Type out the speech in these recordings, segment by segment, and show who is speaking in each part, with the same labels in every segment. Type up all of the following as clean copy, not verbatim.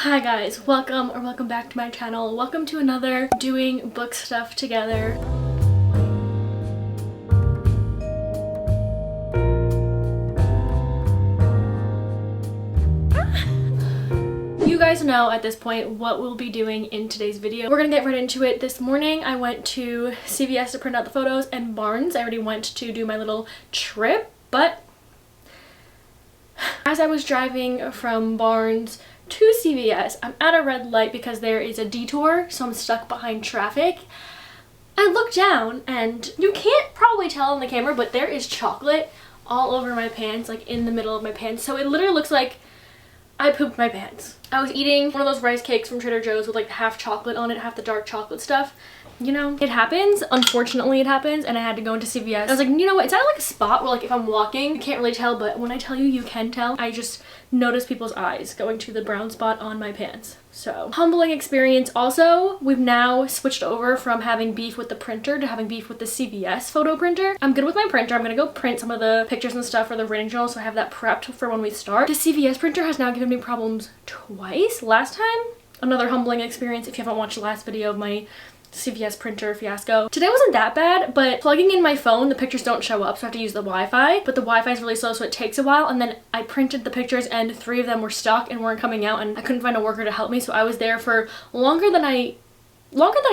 Speaker 1: Hi guys, welcome back to my channel. Welcome to another doing book stuff together. You guys know at this point what we'll be doing in today's video. We're gonna get right into it. This morning I went to CVS to print out the photos and Barnes. I already went to do my little trip, but as I was driving from Barnes to CVS, I'm at a red light because there is a detour, so I'm stuck behind traffic. I look down and you can't probably tell on the camera, but there is chocolate all over my pants, like in the middle of my pants. So it literally looks like I pooped my pants. I was eating one of those rice cakes from Trader Joe's with like half chocolate on it, half the dark chocolate stuff. You know, it happens. Unfortunately, it happens, and I had to go into CVS. I was like, you know what? It's not like a spot where like if I'm walking, you can't really tell, but when I tell you, you can tell. I just notice people's eyes going to the brown spot on my pants. So, humbling experience. Also, we've now switched over from having beef with the printer to having beef with the CVS photo printer. I'm good with my printer. I'm gonna go print some of the pictures and stuff for the reading journal, so I have that prepped for when we start. The CVS printer has now given me problems twice. Last time, another humbling experience if you haven't watched the last video of my CVS printer fiasco. Today wasn't that bad, but plugging in my phone, the pictures don't show up, so I have to use the Wi-Fi, but the Wi-Fi is really slow, so it takes a while. And then I printed the pictures and 3 of them were stuck and weren't coming out, and I couldn't find a worker to help me, so I was there for longer than I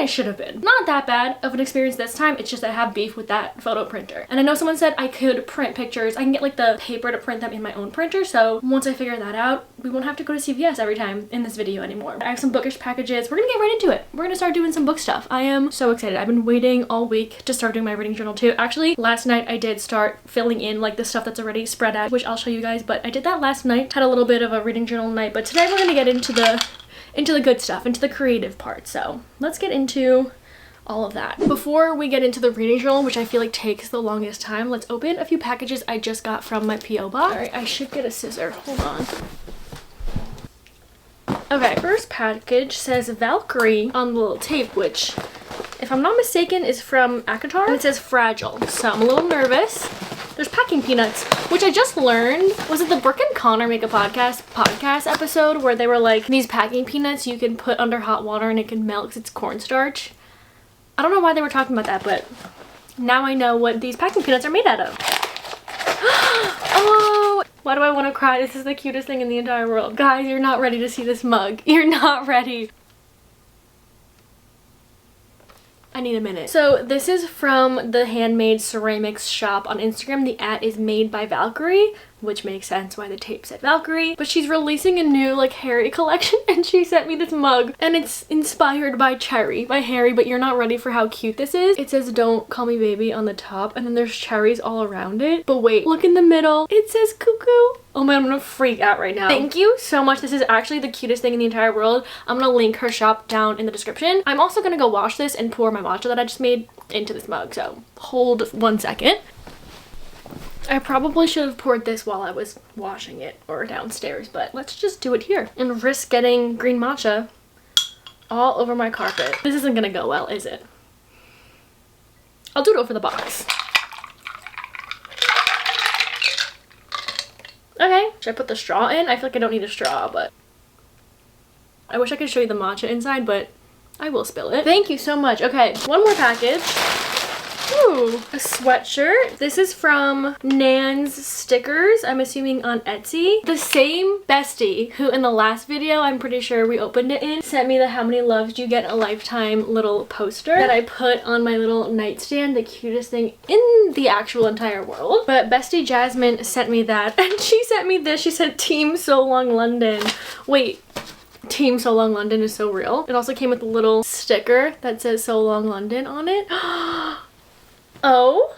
Speaker 1: should have been. Not that bad of an experience this time, it's just that I have beef with that photo printer. And I know someone said I could print pictures. I can get like the paper to print them in my own printer, so once I figure that out, we won't have to go to CVS every time in this video anymore. I have some bookish packages. We're gonna get right into it. We're gonna start doing some book stuff. I am so excited. I've been waiting all week to start doing my reading journal too. Actually, last night I did start filling in like the stuff that's already spread out, which I'll show you guys, but I did that last night. Had a little bit of a reading journal night, but today we're gonna get into the good stuff, into the creative part. So let's get into all of that. Before we get into the reading journal, which I feel like takes the longest time, let's open a few packages I just got from my P.O. box. All right, I should get a scissor. Hold on. Okay, first package says Valkyrie on the little tape, which, if I'm not mistaken, is from ACOTAR. And it says Fragile, so I'm a little nervous. There's packing peanuts, which I just learned. Was it the Brooke and Connor Make a podcast episode where they were like, these packing peanuts you can put under hot water and it can melt because it's cornstarch? I don't know why they were talking about that, but now I know what these packing peanuts are made out of. Oh, why do I want to cry? This is the cutest thing in the entire world. Guys, you're not ready to see this mug. You're not ready. I need a minute. So this is from the Handmade Ceramics shop on Instagram. The @ is made by Valkyrie, which makes sense why the tape said Valkyrie. But she's releasing a new like Harry collection and she sent me this mug and it's inspired by Cherry by Harry, but you're not ready for how cute this is. It says "Don't Call Me Baby" on the top and then there's cherries all around it. But wait, look in the middle. It says "Cuckoo." Oh man, I'm gonna freak out right now. Thank you so much. This is actually the cutest thing in the entire world. I'm gonna link her shop down in the description. I'm also gonna go wash this and pour my matcha that I just made into this mug, so hold 1 second. I probably should have poured this while I was washing it or downstairs, but let's just do it here and risk getting green matcha all over my carpet. This isn't gonna go well, is it? I'll do it over the box. Okay, should I put the straw in? I feel like I don't need a straw, but I wish I could show you the matcha inside, but I will spill it. Thank you so much. Okay, one more package. Ooh, a sweatshirt. This is from Nan's Stickers, I'm assuming on Etsy. The same bestie who in the last video, I'm pretty sure we opened it in, sent me the "How Many Loves Do You Get in a Lifetime" little poster that I put on my little nightstand, the cutest thing in the actual entire world. But bestie Jasmine sent me that and she sent me this. She said "Team So Long London." Wait. Team So Long London is so real. It also came with a little sticker that says "So Long London" on it. Oh.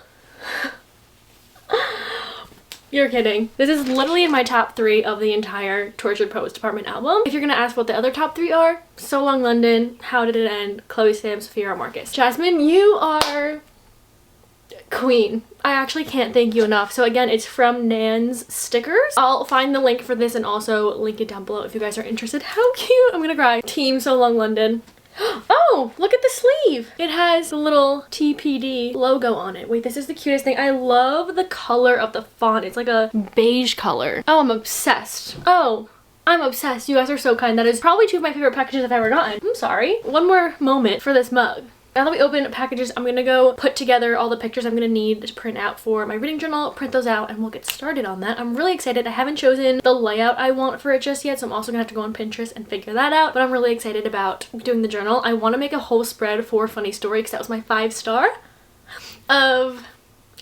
Speaker 1: You're kidding. This is literally in my top 3 of the entire Tortured Poets Department album. If you're gonna ask what the other top 3 are, "So Long London," "How Did It End," Chloe Sam, Sophia R. Marcus. Jasmine, you are queen. I actually can't thank you enough. So again, it's from Nan's Stickers. I'll find the link for this and also link it down below if you guys are interested. How cute! I'm gonna cry. Team So Long London. Oh, look at the sleeve. It has the little TPD logo on it. Wait, this is the cutest thing. I love the color of the font. It's like a beige color. Oh, I'm obsessed. Oh, I'm obsessed. You guys are so kind. That is probably 2 of my favorite packages I've ever gotten. I'm sorry. One more moment for this mug. Now that we open packages, I'm gonna go put together all the pictures I'm gonna need to print out for my reading journal, print those out, and we'll get started on that. I'm really excited. I haven't chosen the layout I want for it just yet, so I'm also gonna have to go on Pinterest and figure that out, but I'm really excited about doing the journal. I want to make a whole spread for Funny Story because that was my 5-star of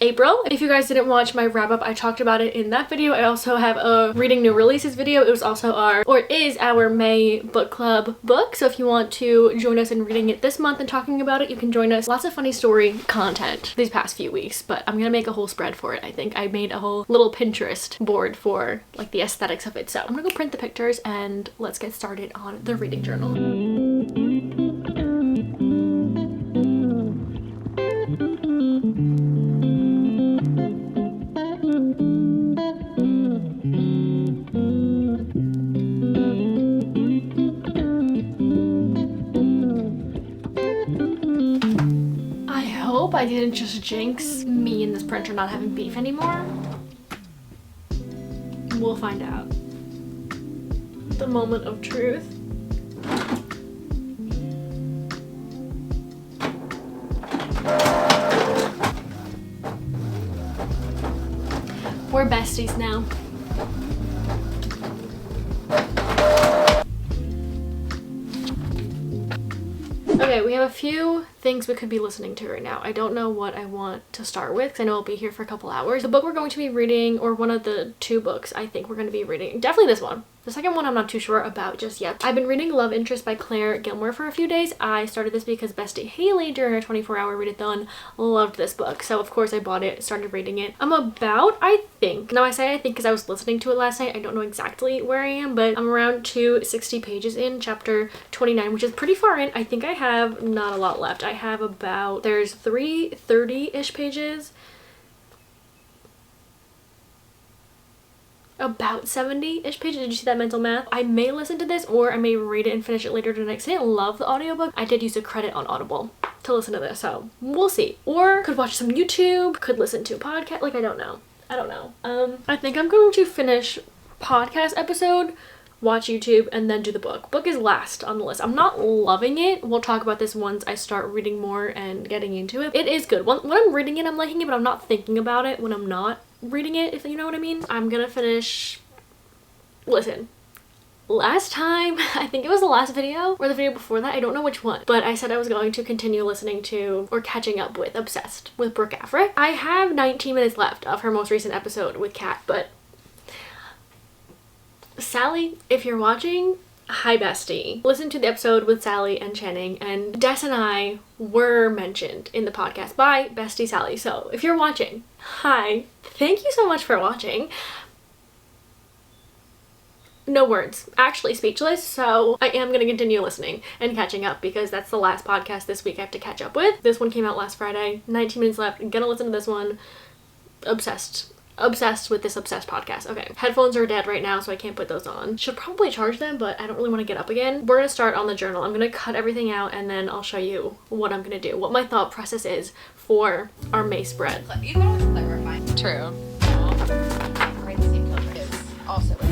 Speaker 1: April. If you guys didn't watch my wrap up, I talked about it in that video. I also have a reading new releases video. It was also is our May book club book. So if you want to join us in reading it this month and talking about it, you can join us. Lots of Funny Story content these past few weeks, but I'm gonna make a whole spread for it. I think I made a whole little Pinterest board for like the aesthetics of it. So I'm gonna go print the pictures and let's get started on the reading journal. I didn't just jinx me and this printer not having beef anymore. We'll find out. The moment of truth. We're besties now. Okay, we have a few things we could be listening to right now. I don't know what I want to start with because I know I'll be here for a couple hours. The book we're going to be reading, or one of the 2 books I think we're going to be reading, definitely this one. The second one I'm not too sure about just yet. I've been reading Love Interest by Claire Gilmore for a few days. I started this because Bestie Haley during her 24-hour readathon loved this book. So of course I bought it, started reading it. I'm about, I think, now I say I think because I was listening to it last night. I don't know exactly where I am, but I'm around 260 pages in, chapter 29, which is pretty far in. I think I have not a lot left. I have about, there's 330-ish pages. About 70-ish pages. Did you see that mental math? I may listen to this or I may read it and finish it later tonight because I didn't love the audiobook. I did use a credit on Audible to listen to this, so we'll see. Or could watch some YouTube, could listen to a podcast, like I don't know. I think I'm going to finish podcast episode, watch YouTube, and then do the book. Book is last on the list. I'm not loving it. We'll talk about this once I start reading more and getting into it. It is good. When I'm reading it, I'm liking it, but I'm not thinking about it when I'm not reading it, if you know what I mean. I'm gonna finish. Listen, last time, I think it was the last video or the video before that, I don't know which one, but I said I was going to continue listening to or catching up with Obsessed with Brooke Afric. I have 19 minutes left of her most recent episode with Kat, but Sally, if you're watching, hi bestie. Listen to the episode with Sally and Channing, and Des and I were mentioned in the podcast by Bestie Sally. So if you're watching, hi. Thank you so much for watching. No words. Actually speechless, so I am going to continue listening and catching up because that's the last podcast this week I have to catch up with. This one came out last Friday. 19 minutes left. I'm gonna listen to this one. Obsessed with this Obsessed podcast. Okay, headphones are dead right now, so I can't put those on. Should probably charge them, but I don't really want to get up again. We're gonna start on the journal. I'm gonna cut everything out and then I'll show you what I'm gonna do, what my thought process is for our May spread.
Speaker 2: You can always clarify. True. Right, the same color is also important.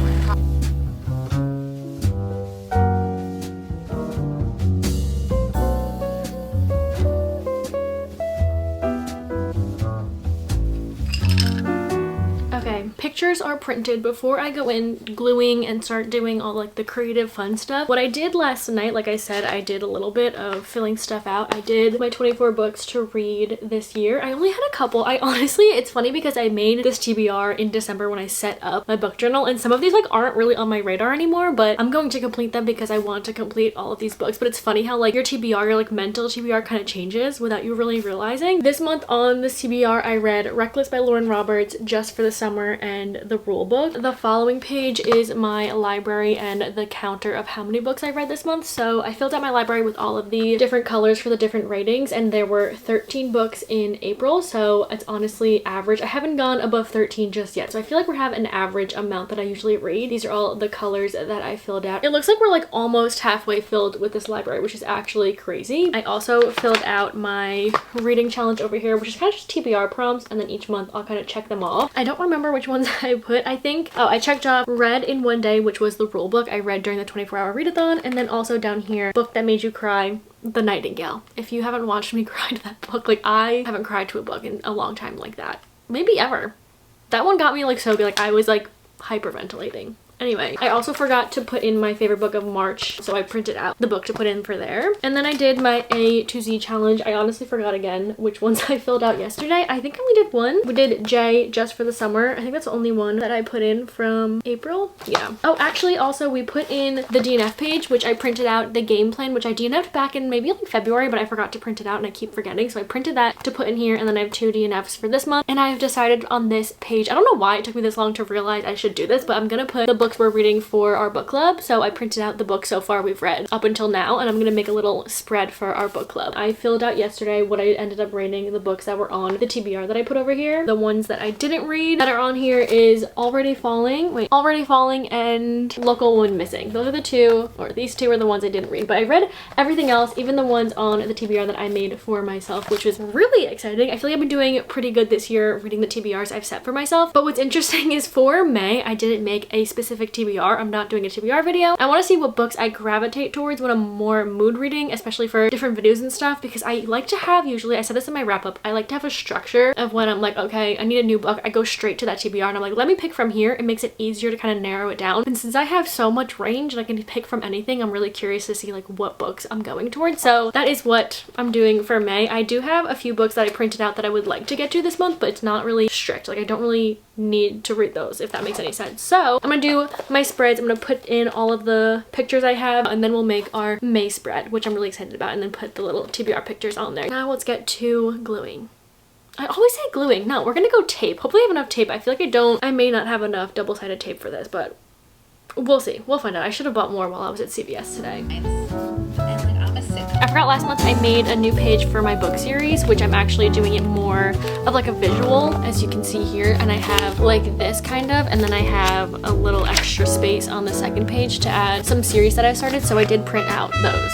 Speaker 1: Okay, pictures are printed. Before I go in gluing and start doing all like the creative fun stuff, what I did last night, like I said, I did a little bit of filling stuff out. I did my 24 books to read this year. I only had a couple. I honestly, it's funny because I made this TBR in December when I set up my book journal, and some of these like aren't really on my radar anymore, but I'm going to complete them because I want to complete all of these books. But it's funny how like your TBR, your like mental TBR kind of changes without you really realizing. This month on this TBR, I read Reckless by Lauren Roberts, Just for the Summer, and The Rule Book. The following page is my library and the counter of how many books I read this month. So I filled out my library with all of the different colors for the different ratings, and there were 13 books in April, so it's honestly average. I haven't gone above 13 just yet, so I feel like we're having an average amount that I usually read. These are all the colors that I filled out. It looks like we're like almost halfway filled with this library, which is actually crazy. I also filled out my reading challenge over here, which is kind of just TBR prompts, and then each month I'll kind of check them off. I don't remember which ones that I put, I think. Oh, I checked off read in one day, which was the rule book I read during the 24-hour readathon. And then also down here, book that made you cry, The Nightingale. If you haven't watched me cry to that book, like I haven't cried to a book in a long time like that. Maybe ever. That one got me like so good. Like I was like hyperventilating. Anyway, I also forgot to put in my favorite book of March, so I printed out the book to put in for there. And then I did my A to Z challenge. I honestly forgot again which ones I filled out yesterday. I think I only did one. We did J just for the summer. I think that's the only one that I put in from April. Yeah. Oh, actually also we put in the DNF page, which I printed out the game plan, which I DNF'd back in maybe like February, but I forgot to print it out and I keep forgetting. So I printed that to put in here, and then I have 2 DNFs for this month. And I've decided on this page, I don't know why it took me this long to realize I should do this, but I'm gonna put the books we're reading for our book club. So I printed out the books so far we've read up until now, and I'm gonna make a little spread for our book club. I filled out yesterday what I ended up rating the books that were on the TBR that I put over here. The ones that I didn't read that are on here is Already Falling and Local One Missing. Those are the two, or these two are the ones I didn't read, but I read everything else, even the ones on the TBR that I made for myself, which was really exciting. I feel like I've been doing pretty good this year reading the TBRs I've set for myself. But what's interesting is for May, I didn't make a specific TBR. I'm not doing a TBR video. I want to see what books I gravitate towards when I'm more mood reading, especially for different videos and stuff, because I like to have, usually, I said this in my wrap up, I like to have a structure of when I'm like, okay, I need a new book. I go straight to that TBR and I'm like, let me pick from here. It makes it easier to kind of narrow it down. And since I have so much range and I can pick from anything, I'm really curious to see like what books I'm going towards. So that is what I'm doing for May. I do have a few books that I printed out that I would like to get to this month, but it's not really strict. Like I don't really need to read those, if that makes any sense. So I'm gonna do my spreads. I'm gonna put in all of the pictures I have, and then we'll make our May spread, which I'm really excited about, and then put the little TBR pictures on there. Now let's get to gluing. I always say gluing. No, we're gonna go tape. Hopefully I have enough tape. I feel like I may not have enough double-sided tape for this, but we'll see. We'll find out. I should have bought more while I was at CVS today. I forgot last month I made a new page for my book series, which I'm actually doing it more of like a visual, as you can see here. And I have like this kind of, and then I have a little extra space on the second page to add some series that I started. So I did print out those.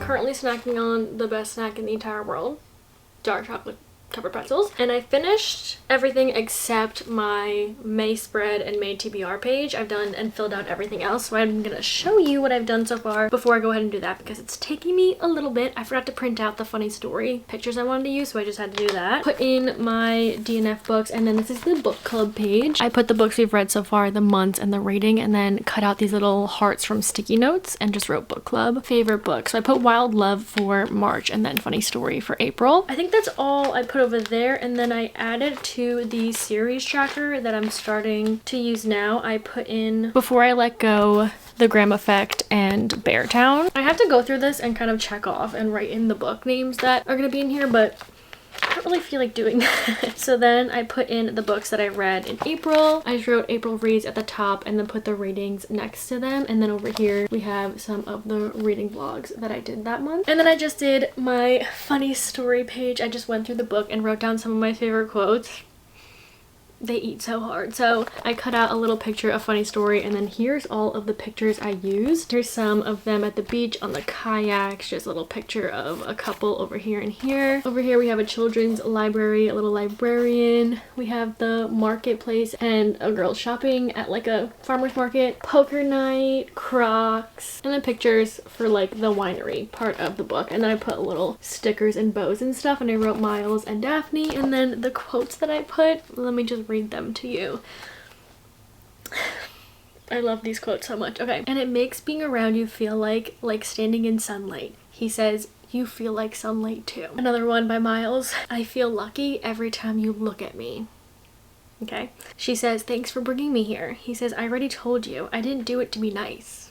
Speaker 1: Currently snacking on the best snack in the entire world, dark chocolate covered pretzels. And I finished everything except my May spread and May TBR page. I've done and filled out everything else, so I'm gonna show you what I've done so far before I go ahead and do that, because it's taking me a little bit. I forgot to print out the funny story pictures I wanted to use, so I just had to do that. Put in my DNF books, and then this is the book club page. I put the books we've read so far, the months, and the rating, and then cut out these little hearts from sticky notes and just wrote book club favorite book. So I put Wild Love for March and then Funny Story for April. I think that's all I put over there, and then I added to the series tracker that I'm starting to use now. I put in Before I Let Go, The Graham Effect, and Beartown. I have to go through this and kind of check off and write in the book names that are going to be in here, but I don't really feel like doing that. So then I put in the books that I read in April. I just wrote April reads at the top and then put the ratings next to them. And then over here we have some of the reading vlogs that I did that month. And then I just did my funny story page. I just went through the book and wrote down some of my favorite quotes. They eat so hard. So I cut out a little picture of funny story, and then here's all of the pictures I used. Here's some of them at the beach on the kayaks, just a little picture of a couple over here and here. Over here we have a children's library, a little librarian. We have the marketplace and a girl shopping at like a farmer's market, poker night, Crocs, and then pictures for like the winery part of the book. And then I put little stickers and bows and stuff, and I wrote Miles and Daphne. And then the quotes that I put, let me just read them to you. I love these quotes so much. Okay. And it makes being around you feel like standing in sunlight. He says, you feel like sunlight too. Another one by Miles. I feel lucky every time you look at me. Okay. She says, thanks for bringing me here. He says, I already told you. I didn't do it to be nice.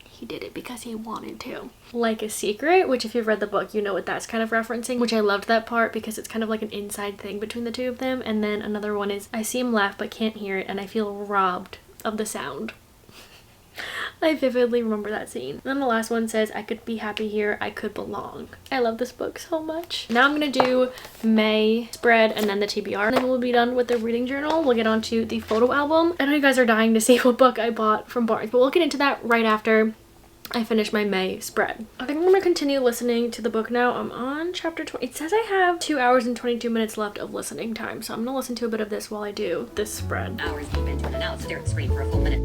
Speaker 1: He did it because he wanted to. Like a secret, which if you've read the book, you know what that's kind of referencing, which I loved that part because it's kind of like an inside thing between the two of them. And then another one is, I see him laugh but can't hear it and I feel robbed of the sound. I vividly remember that scene. And then the last one says, I could be happy here, I could belong. I love this book so much. Now I'm gonna do May spread and then the TBR, and then we'll be done with the reading journal. We'll get on to the photo album. I know you guys are dying to see what book I bought from Barnes, but we'll get into that right after I finish my May spread. I think I'm gonna continue listening to the book now. I'm on chapter 20. It says I have 2 hours and 22 minutes left of listening time, so I'm gonna listen to a bit of this while I do this spread.
Speaker 3: Hours deep into an analysis, stare at the screen for a full minute.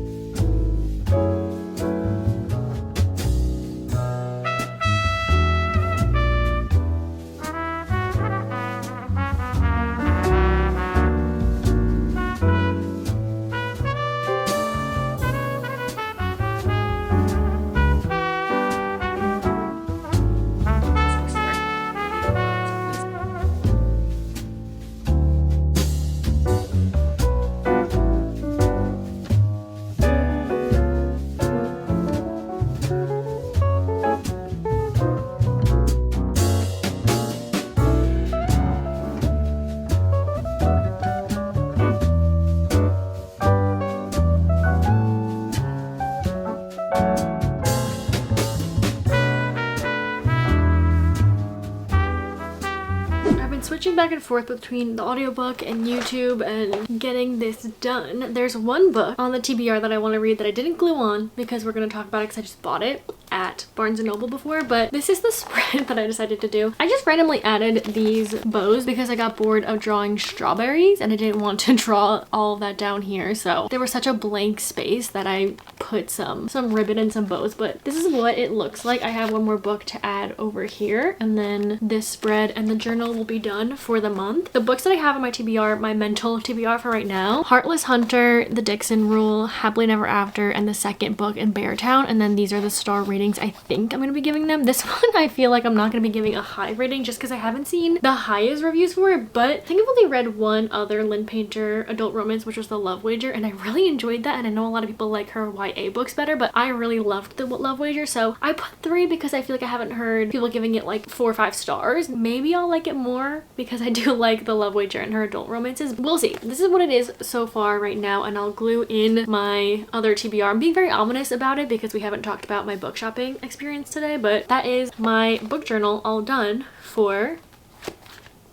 Speaker 1: Switching back and forth between the audiobook and YouTube and getting this done. There's one book on the TBR that I want to read that I didn't glue on because we're going to talk about it because I just bought it at Barnes & Noble before, but this is the spread that I decided to do. I just randomly added these bows because I got bored of drawing strawberries and I didn't want to draw all of that down here, so there was such a blank space that I put some ribbon and some bows, but this is what it looks like. I have one more book to add over here, and then this spread and the journal will be done for the month. The books that I have on my TBR, my mental TBR for right now, Heartless Hunter, The Dixon Rule, Happily Never After, and the second book in Beartown, and then these are the star ratings I think I'm going to be giving them. This one I feel like I'm not going to be giving a high rating just because I haven't seen the highest reviews for it, but I think I've only read one other Lynn Painter adult romance, which was The Love Wager, and I really enjoyed that, and I know a lot of people like her YA books better, but I really loved The Love Wager, so I put 3 because I feel like I haven't heard people giving it like 4 or 5 stars. Maybe I'll like it more because I do like The Love Wager and her adult romances. We'll see. This is what it is so far right now, and I'll glue in my other TBR. I'm being very ominous about it because we haven't talked about my book shopping experience today, but that is my book journal all done for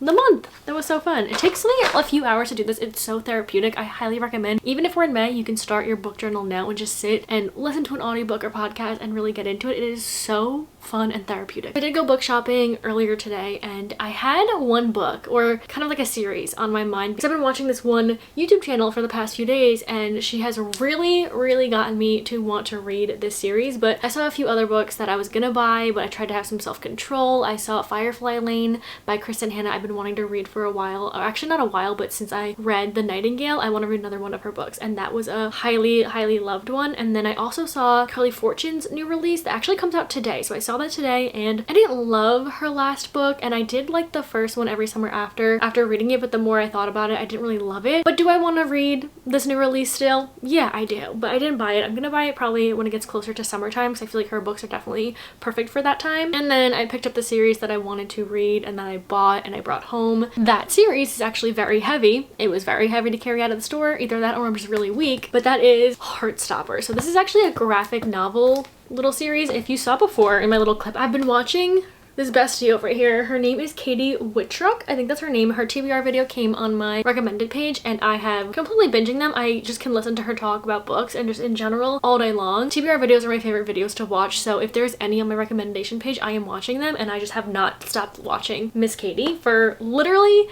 Speaker 1: the month. That was so fun. It takes me a few hours to do this. It's so therapeutic. I highly recommend. Even if we're in May, you can start your book journal now and just sit and listen to an audiobook or podcast and really get into it. It is so fun and therapeutic. I did go book shopping earlier today, and I had one book, or kind of like a series, on my mind because I've been watching this one YouTube channel for the past few days, and she has really gotten me to want to read this series. But I saw a few other books that I was gonna buy, but I tried to have some self-control. I saw Firefly Lane by Kristen Hanna. I've been wanting to read for a while, or actually not a while, but since I read The Nightingale, I want to read another one of her books, and that was a highly loved one. And then I also saw Carly Fortune's new release that actually comes out today, so I saw that today, and I didn't love her last book, and I did like the first one, Every Summer After reading it, but the more I thought about it, I didn't really love it. But do I want to read this new release still? Yeah, I do, but I didn't buy it. I'm gonna buy it probably when it gets closer to summertime because I feel like her books are definitely perfect for that time. And then I picked up the series that I wanted to read and that I bought, and I brought brought home. That series is actually very heavy. It was very heavy to carry out of the store. Either that or I'm just really weak, but that is Heartstopper. So this is actually a graphic novel little series. If you saw before in my little clip, I've been watching this bestie over here. Her name is Katie Whitrock. I think that's her name. Her TBR video came on my recommended page and I have completely binging them. I just can listen to her talk about books and just in general all day long. TBR videos are my favorite videos to watch, so if there's any on my recommendation page, I am watching them, and I just have not stopped watching Miss Katie for literally,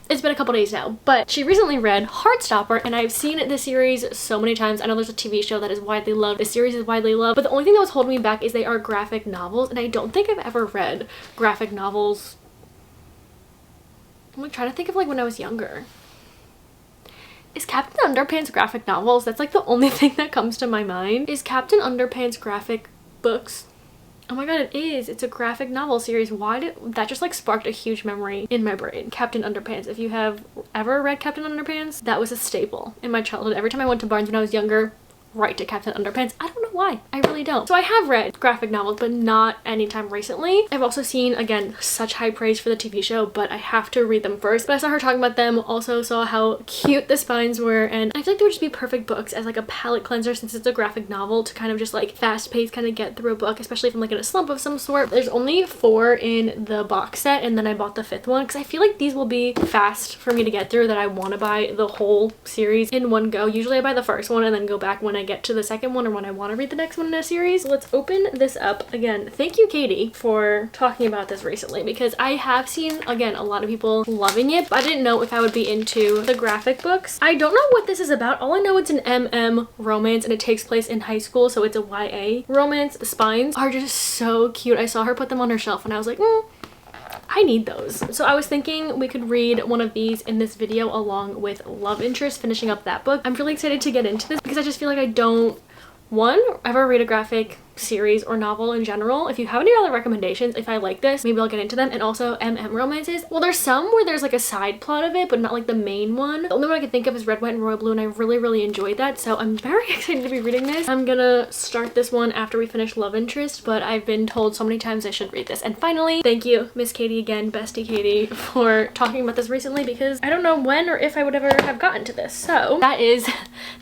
Speaker 1: it's been a couple days now, but she recently read Heartstopper, and I've seen this series so many times. I know there's a TV show that is widely loved. This series is widely loved, but the only thing that was holding me back is they are graphic novels, and I don't think I've ever read graphic novels. I'm like trying to think of like when I was younger. Is Captain Underpants graphic novels? That's like the only thing that comes to my mind. Is Captain Underpants graphic books? Oh my god, it is. It's a graphic novel series. Why did that just like sparked a huge memory in my brain? Captain Underpants. If you have ever read Captain Underpants, that was a staple in my childhood. Every time I went to Barnes when I was younger, right to Captain Underpants. I don't know why. I really don't. So I have read graphic novels, but not anytime recently. I've also seen, again, such high praise for the TV show, but I have to read them first. But I saw her talking about them, also saw how cute the spines were, and I feel like they would just be perfect books as like a palate cleanser since it's a graphic novel to kind of just like fast paced kind of get through a book, especially if I'm like in a slump of some sort. There's only 4 in the box set, and then I bought the 5th one because I feel like these will be fast for me to get through, that I want to buy the whole series in one go. Usually I buy the first one and then go back when I get to the second one or when I want to read the next one in a series. Let's open this up. Again, thank you Katie for talking about this recently, because I have seen, again, a lot of people loving it, but I didn't know if I would be into the graphic books. I don't know what this is about. All I know it's an MM romance and it takes place in high school, so it's a YA romance. The spines are just so cute. I saw her put them on her shelf and I was like, I need those. So I was thinking we could read one of these in this video along with Love Interest, finishing up that book. I'm really excited to get into this because I just feel like I don't, one, ever read a graphic series or novel in general. If you have any other recommendations, if I like this, maybe I'll get into them. And also MM romances. Well, there's some where there's like a side plot of it, but not like the main one. The only one I can think of is Red, White, and Royal Blue, and I really enjoyed that. So I'm very excited to be reading this. I'm gonna start this one after we finish Love Interest, but I've been told so many times I should read this. And finally, thank you, Miss Katie again, bestie Katie, for talking about this recently, because I don't know when or if I would ever have gotten to this. So that is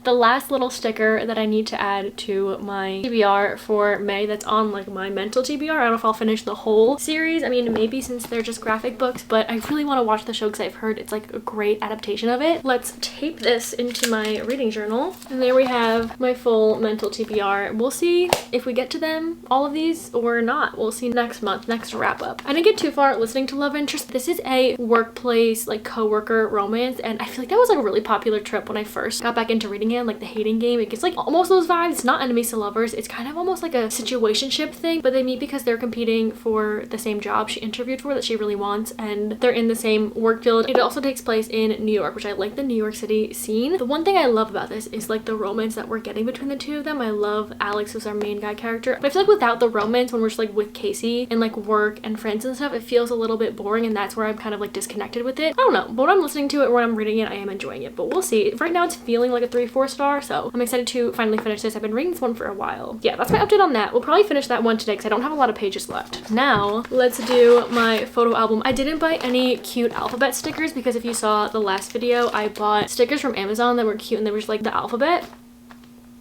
Speaker 1: the last little sticker that I need to add to my TBR for May. That's on like my mental TBR. I don't know if I'll finish the whole series. I mean, maybe, since they're just graphic books, but I really want to watch the show because I've heard it's like a great adaptation of it. Let's tape this into my reading journal. And there we have my full mental TBR. We'll see if we get to them, all of these, or not. We'll see next month, next wrap up. I didn't get too far listening to Love Interest. This is a workplace, like co-worker romance, and I feel like that was like a really popular trope when I first got back into reading it, like The Hating Game. It gets like almost those vibes. It's not enemies to lovers. It's kind of almost like a situationship thing, but they meet because they're competing for the same job she interviewed for that she really wants, and they're in the same work field. It also takes place in New York, which I like the New York City scene. The one thing I love about this is like the romance that we're getting between the two of them. I love Alex, who's our main guy character, but I feel like without the romance, when we're just like with Casey and like work and friends and stuff, it feels a little bit boring, and that's where I'm kind of like disconnected with it. I don't know, but when I'm listening to it or when I'm reading it, I am enjoying it, but we'll see. Right now it's feeling like a 3-4 star, so I'm excited to finally finish this. I've been reading this one for a while. Yeah, that's my update on that. We'll probably finish that one today because I don't have a lot of pages left. Now let's do my photo album. I didn't buy any cute alphabet stickers because if you saw the last video, I bought stickers from Amazon that were cute and they were just like the alphabet.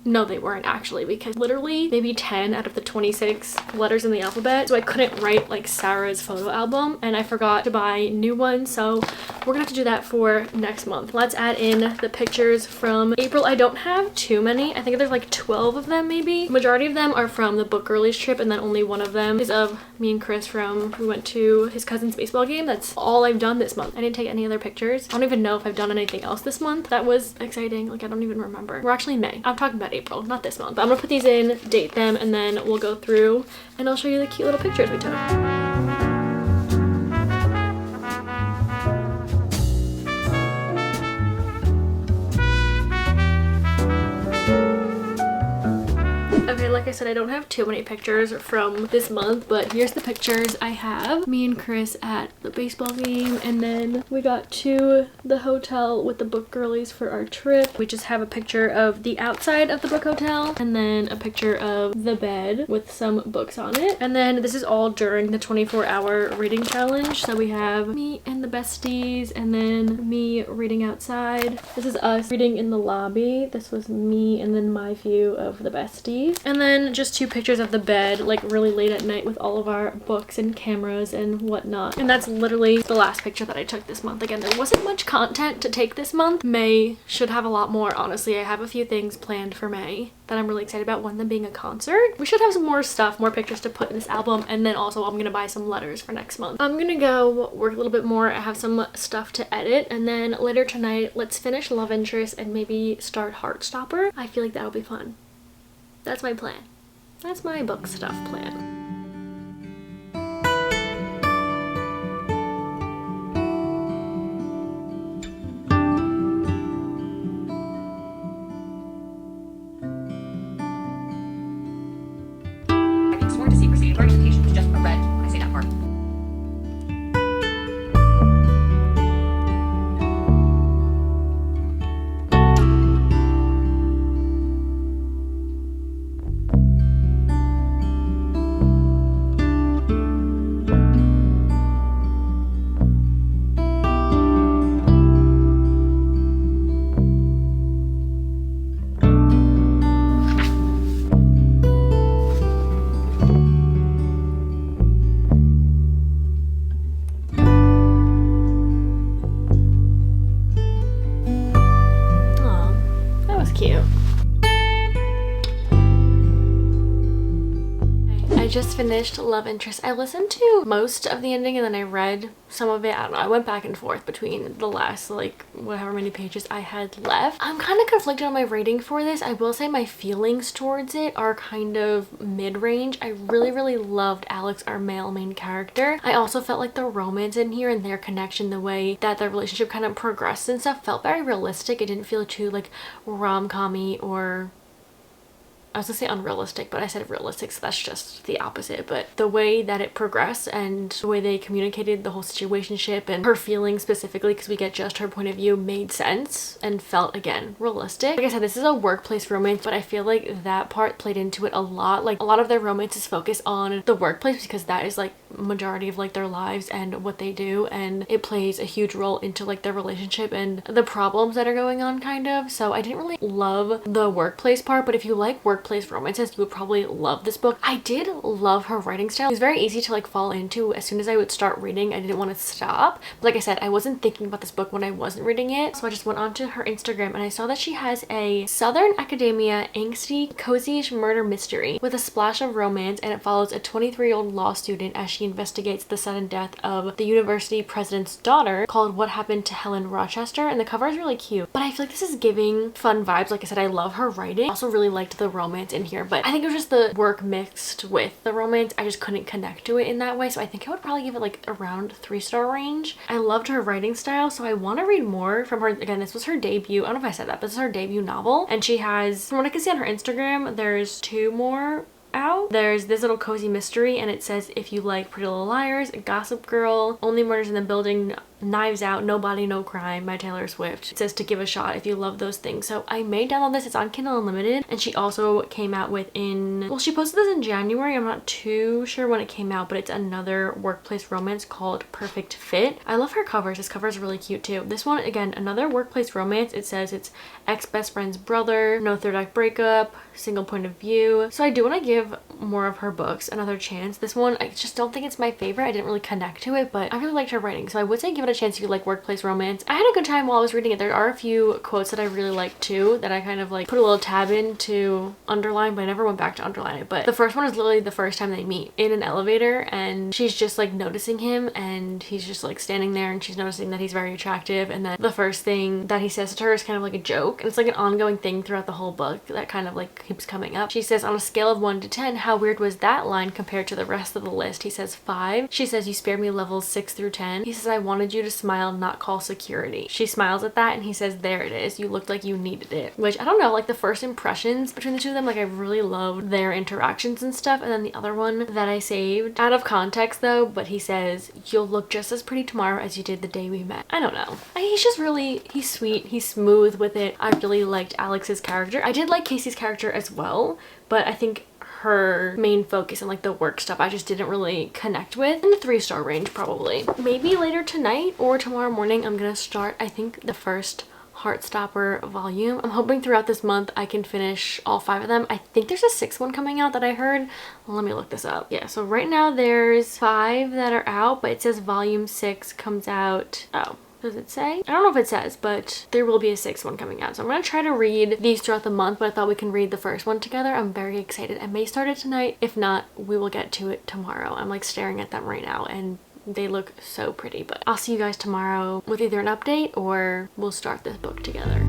Speaker 1: No, they weren't actually, because literally maybe 10 out of the 26 letters in the alphabet, so I couldn't write like Sarah's photo album, and I forgot to buy new ones, so we're gonna have to do that for next month. Let's add in the pictures from April. I don't have too many. I think there's like 12 of them maybe. Majority of them are from the Book Girlies trip, and then only one of them is of me and Chris from, we went to his cousin's baseball game. That's all I've done this month. I didn't take any other pictures. I don't even know if I've done anything else this month. That was exciting. Like, I don't even remember. We're actually in May. I'm talking about April, not this month. But I'm gonna put these in, date them, and then we'll go through and I'll show you the cute little pictures we took. Okay, like I said, I don't have too many pictures from this month, but here's the pictures I have. Me and Chris at the baseball game, and then we got to the hotel with the book girlies for our trip. We just have a picture of the outside of the book hotel, and then a picture of the bed with some books on it. And then this is all during the 24-hour reading challenge. So we have me and the besties, and then me reading outside. This is us reading in the lobby. This was me and then my view of the besties. And then just two pictures of the bed, like really late at night with all of our books and cameras and whatnot. And that's literally the last picture that I took this month. Again, there wasn't much content to take this month. May should have a lot more, honestly. I have a few things planned for May that I'm really excited about, one of them being a concert. We should have some more stuff, more pictures to put in this album, and then also I'm gonna buy some letters for next month. I'm gonna go work a little bit more. I have some stuff to edit, and then later tonight, let's finish Love Interest and maybe start Heartstopper. I feel like that'll be fun. That's my plan. That's my book stuff plan.
Speaker 3: Sworn to secrecy. Your notification was just a red. I say that part.
Speaker 1: I just finished Love Interest. I listened to most of the ending and then I read some of it. I don't know, I went back and forth between the last like whatever many pages I had left. I'm kind of conflicted on my rating for this. I will say my feelings towards it are kind of mid-range. I really loved Alex, our male main character. I also felt like the romance in here and their connection, the way that their relationship kind of progressed and stuff, felt very realistic. It didn't feel too like rom-com-y or, I was gonna say unrealistic, but I said realistic, so that's just the opposite. But the way that it progressed and the way they communicated the whole situationship and her feelings specifically, because we get just her point of view, made sense and felt, again, realistic. Like I said, this is a workplace romance, but I feel like that part played into it a lot. Like a lot of their romances focus on the workplace because that is like majority of like their lives and what they do, and it plays a huge role into like their relationship and the problems that are going on, kind of. So I didn't really love the workplace part, but if you like workplace romances, you would probably love this book. I did love her writing style. It was very easy to like fall into. As soon as I would start reading, I didn't want to stop. But like I said, I wasn't thinking about this book when I wasn't reading it, so I just went onto her Instagram and I saw that she has a Southern Academia angsty cozy-ish murder mystery with a splash of romance, and it follows a 23-year-old law student as she investigates the sudden death of the university president's daughter, called What Happened to Helen Rochester. And the cover is really cute, but I feel like this is giving fun vibes. Like I said, I love her writing. I also really liked the romance in here, but I think it was just the work mixed with the romance. I just couldn't connect to it in that way, so I think I would probably give it like around 3-star range. I loved her writing style, so I want to read more from her. Again, this was her debut, I don't know if I said that, but this is her debut novel, and she has, from what I can see on her Instagram, there's 2 more out. There's this little cozy mystery, and it says, if you like Pretty Little Liars, Gossip Girl, Only Murders in the Building, Knives Out, No Body, No Crime by Taylor Swift. It says to give a shot if you love those things. So I may download this. It's on Kindle Unlimited, and she also came out with well, she posted this in January. I'm not too sure when it came out, but it's another workplace romance called Perfect Fit. I love her covers. This cover is really cute too. This one, again, another workplace romance. It says it's ex-best friend's brother, no third act breakup, single point of view. So I do want to give more of her books another chance. This one, I just don't think it's my favorite. I didn't really connect to it, but I really liked her writing, so I would say give it a chance if you like workplace romance. I had a good time while I was reading it. There are a few quotes that I really liked too that I kind of like put a little tab in to underline, but I never went back to underline it. But the first one is literally the first time they meet in an elevator, and she's just like noticing him, and he's just like standing there, and she's noticing that he's very attractive, and then the first thing that he says to her is kind of like a joke, and it's like an ongoing thing throughout the whole book that kind of like keeps coming up. She says, on a scale of 1 to 10, how weird was that line compared to the rest of the list. He says 5. She says, you spared me levels 6 through 10. He says, I wanted you to smile, not call security. She smiles at that and he says, there it is. You looked like you needed it. Which I don't know, like the first impressions between the two of them, like I really loved their interactions and stuff. And then the other one that I saved out of context though, but he says, you'll look just as pretty tomorrow as you did the day we met. I don't know. He's just really, he's sweet. He's smooth with it. I really liked Alex's character. I did like Casey's character as well, but I think her main focus and like the work stuff I just didn't really connect with. In the 3-star range probably. Maybe later tonight or tomorrow morning I'm gonna start, I think, the first Heartstopper volume. I'm hoping throughout this month I can finish all 5 of them. I think there's a 6th one coming out that I heard. Let me look this up. Yeah, so right now there's 5 that are out, but it says volume 6 comes out. Oh, does it say? I don't know if it says, but there will be a 6th one coming out. So I'm gonna try to read these throughout the month, but I thought we can read the first one together. I'm very excited. I may start it tonight. If not, we will get to it tomorrow. I'm like staring at them right now and they look so pretty, but I'll see you guys tomorrow with either an update or we'll start this book together.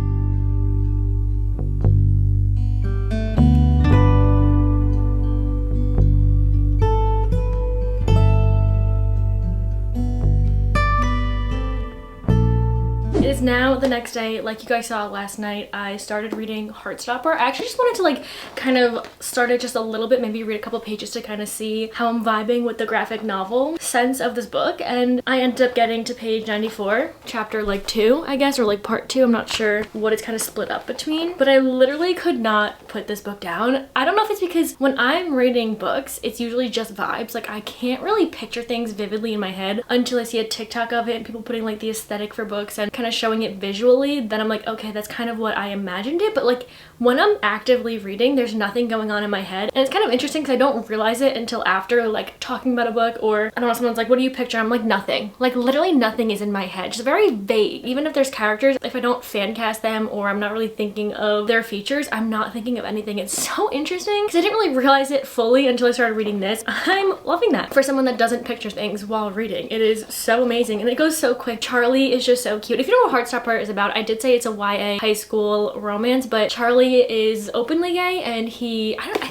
Speaker 1: It is now the next day. Like you guys saw last night, I started reading Heartstopper. I actually just wanted to like kind of start it just a little bit, maybe read a couple pages to kind of see how I'm vibing with the graphic novel sense of this book. And I ended up getting to page 94, chapter like 2, I guess, or like part 2. I'm not sure what it's kind of split up between, but I literally could not put this book down. I don't know if it's because when I'm reading books, it's usually just vibes. Like I can't really picture things vividly in my head until I see a TikTok of it and people putting like the aesthetic for books and kind of showing it visually. Then I'm like, okay, that's kind of what I imagined it. But like when I'm actively reading, there's nothing going on in my head. And it's kind of interesting because I don't realize it until after like talking about a book, or I don't know, someone's like, what do you picture? I'm like, nothing. Like literally nothing is in my head. Just very vague. Even if there's characters, if I don't fan cast them or I'm not really thinking of their features, I'm not thinking of anything. It's so interesting because I didn't really realize it fully until I started reading this. I'm loving that for someone that doesn't picture things while reading. It is so amazing and it goes so quick. Charlie is just so cute. If you don't know what Heartstopper is about, I did say it's a YA high school romance, but Charlie is openly gay and I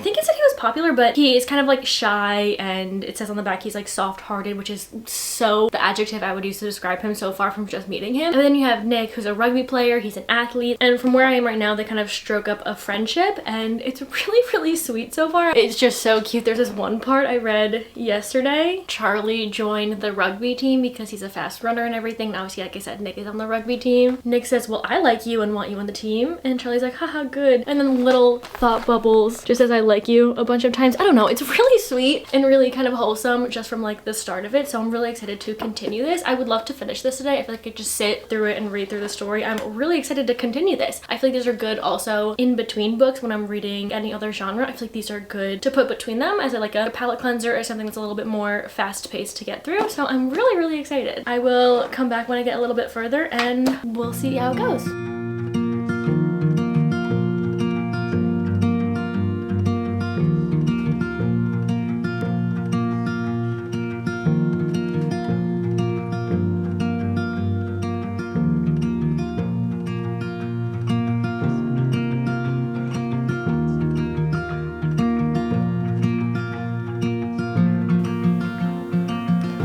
Speaker 1: think it said he was popular, but he is kind of like shy, and it says on the back he's like soft-hearted, which is so the adjective I would use to describe him so far from just meeting him. And then you have Nick, who's a rugby player. He's an athlete, and from where I am right now, they kind of stroke up a friendship and it's really sweet so far. It's just so cute. There's this one part I read yesterday. Charlie joined the rugby team because he's a fast runner and everything, and obviously, like I said, Nick is on the rugby team. Nick says, well, I like you and want you on the team, and Charlie's like, haha, good. And then little thought bubbles just says I like you a bunch of times. I don't know, it's really sweet and really kind of wholesome just from like the start of it. So I'm really excited to continue this. I would love to finish this today. I feel like I could just sit through it and read through the story. I'm really excited to continue this. I feel like these are good also in between books when I'm reading any other genre. I feel like these are good to put between them as like a palate cleanser or something that's a little bit more fast paced to get through. So I'm really excited. I will come back when I get a little bit further and we'll see how it goes.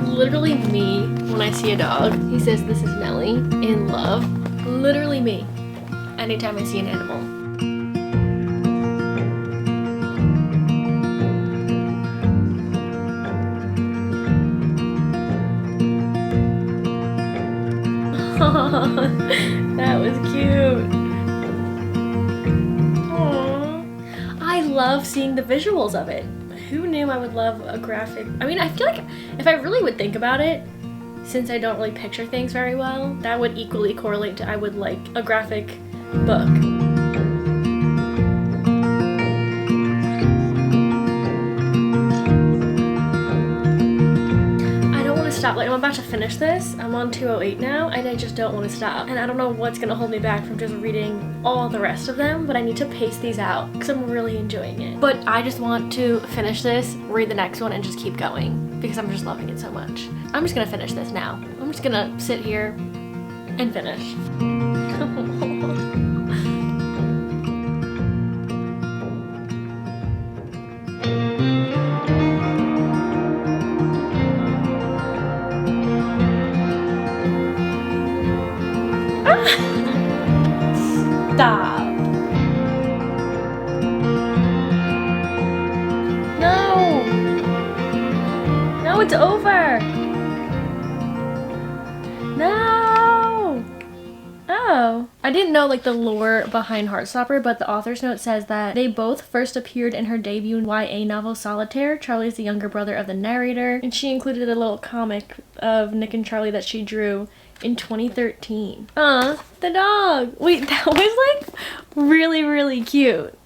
Speaker 1: Literally me when I see a dog. He says this is Nellie in love. Literally me anytime I see an animal. That was cute. Aww. I love seeing the visuals of it. Who knew I would love a graphic? I mean, I feel like if I really would think about it, since I don't really picture things very well, that would equally correlate to I would like a graphic book. Stop. Like I'm about to finish this. I'm on 208 now and I just don't want to stop. And I don't know what's gonna hold me back from just reading all the rest of them, but I need to pace these out because I'm really enjoying it. But I just want to finish this, read the next one, and just keep going because I'm just loving it so much. I'm just gonna finish this now. I'm just gonna sit here and finish. it's over. No. Oh. I didn't know like the lore behind Heartstopper, but the author's note says that they both first appeared in her debut YA novel Solitaire. Charlie's the younger brother of the narrator, and she included a little comic of Nick and Charlie that she drew in 2013. The dog. Wait, that was like really, really cute.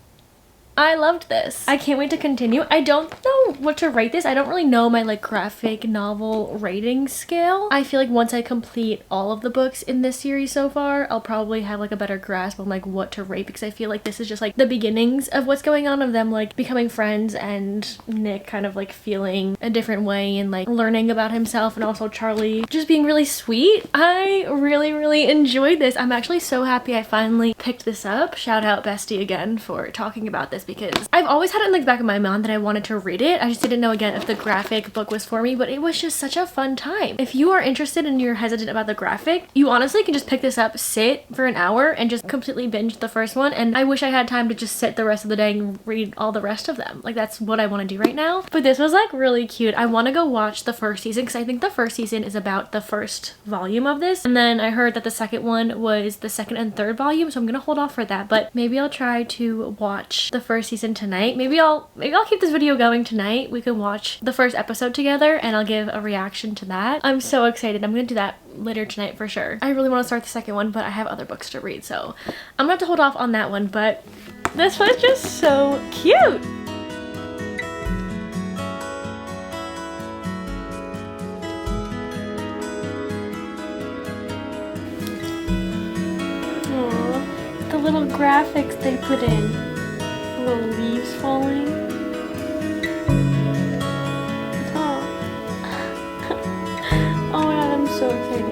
Speaker 1: I loved this. I can't wait to continue. I don't know what to rate this. I don't really know my like graphic novel rating scale. I feel like once I complete all of the books in this series so far, I'll probably have like a better grasp on like what to rate, because I feel like this is just like the beginnings of what's going on, of them like becoming friends and Nick kind of like feeling a different way and like learning about himself, and also Charlie just being really sweet. I really, really enjoyed this. I'm actually so happy I finally picked this up. Shout out Bestie again for talking about this, because I've always had it in like the back of my mind that I wanted to read it. I just didn't know again if the graphic book was for me, but it was just such a fun time. If you are interested and you're hesitant about the graphic, you honestly can just pick this up, sit for an hour, and just completely binge the first one. And I wish I had time to just sit the rest of the day and read all the rest of them. Like that's what I want to do right now. But this was like really cute. I want to go watch the first season, because I think the first season is about the first volume of this, and then I heard that the second one was the second and third volume, so I'm gonna hold off for that. But maybe I'll try to watch the first season tonight. Maybe I'll keep this video going tonight. We can watch the first episode together and I'll give a reaction to that. I'm so excited. I'm gonna do that later tonight for sure. I really want to start the second one, but I have other books to read, so I'm gonna have to hold off on that one. But this was just so cute. Aww, the little graphics they put in. Little leaves falling. Oh. Oh my god, I'm so excited.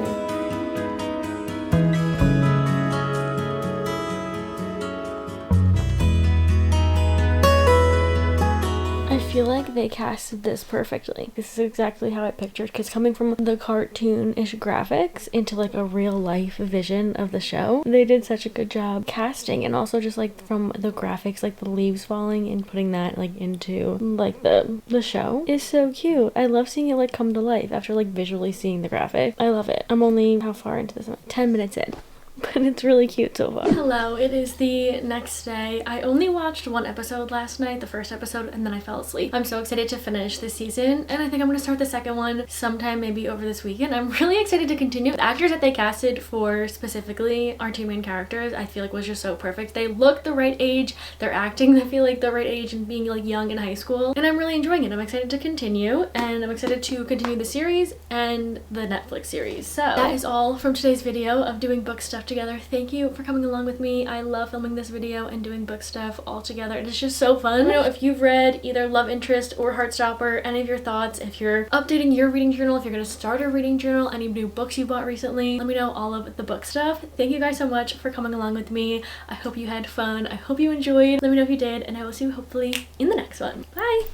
Speaker 1: I feel like they casted this perfectly. This is exactly how I pictured, because coming from the cartoon-ish graphics into like a real life vision of the show, they did such a good job casting, and also just like from the graphics, like the leaves falling and putting that like into like the show is so cute. I love seeing it like come to life after like visually seeing the graphic. I love it. I'm only how far into this? 10 minutes in. But it's really cute so far. Hello, it is the next day. I only watched one episode last night, the first episode, and then I fell asleep. I'm so excited to finish this season, and I think I'm gonna start the second one sometime maybe over this weekend. I'm really excited to continue. The actors that they casted for specifically our two main characters, I feel like was just so perfect. They look the right age, they're acting, I feel like the right age and being like young in high school, and I'm really enjoying it. I'm excited to continue, and I'm excited to continue the series and the Netflix series. So that is all from today's video of doing book stuff together. Thank you for coming along with me. I love filming this video and doing book stuff all together. It is just so fun. Let me know if you've read either Love Interest or Heartstopper, any of your thoughts, if you're updating your reading journal, if you're gonna start a reading journal, any new books you bought recently. Let me know all of the book stuff. Thank you guys so much for coming along with me. I hope you had fun. I hope you enjoyed. Let me know if you did, and I will see you hopefully in the next one. Bye!